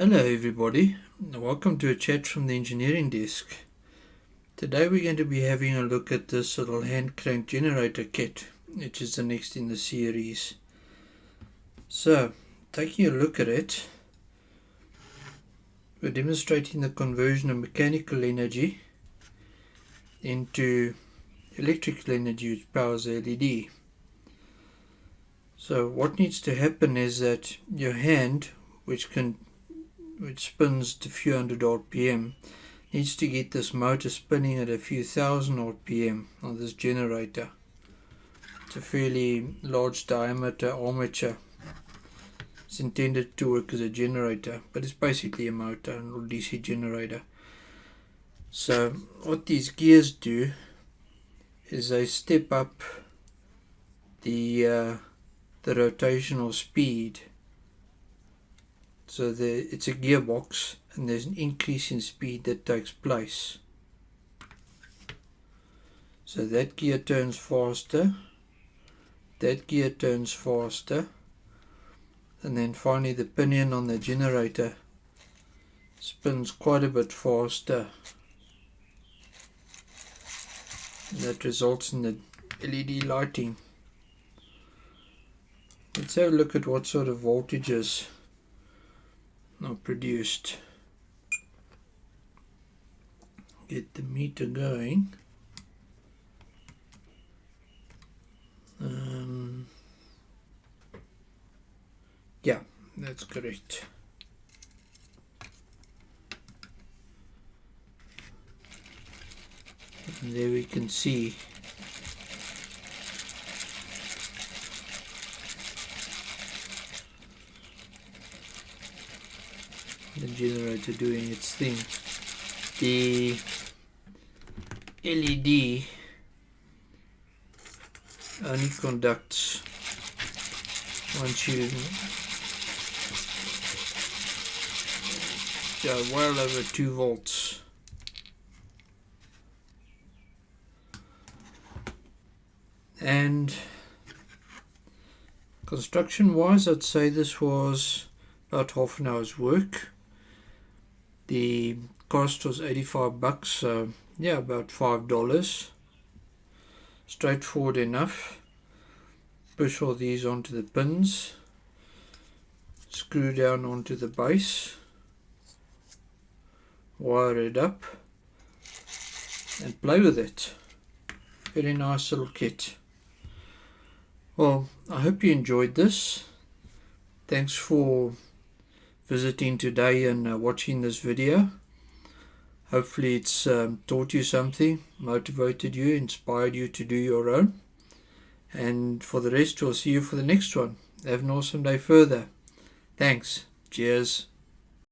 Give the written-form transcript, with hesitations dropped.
Hello everybody, welcome to a chat from the engineering desk. Today we're going to be having a look at this little hand crank generator kit, which is the next in the series. So, taking a look at it, we're demonstrating the conversion of mechanical energy into electrical energy which powers the LED. So what needs to happen is that your hand, which spins to a few hundred RPM, needs to get this motor spinning at a few thousand RPM on this generator. It's a fairly large diameter armature. It's intended to work as a generator, but it's basically a motor, a little DC generator. So what these gears do is they step up the rotational speed. So it's a gearbox and there's an increase in speed that takes place. So that gear turns faster, that gear turns faster, and then finally the pinion on the generator spins quite a bit faster. That results in the LED lighting. Let's have a look at what sort of voltages are produced. Get the meter going. Yeah, that's correct. And there we can see the generator doing its thing. The LED only conducts once you go well over 2 volts. And construction wise, I'd say this was about half an hour's work. The cost was $85, so yeah, about $5. Straightforward enough. Push all these onto the pins, screw down onto the base, wire it up, and play with it. Very nice little kit. Well, I hope you enjoyed this. Thanks for visiting today and watching this video. Hopefully it's taught you something, motivated you, inspired you to do your own. And for the rest, we'll see you for the next one. Have an awesome day further. Thanks. Cheers.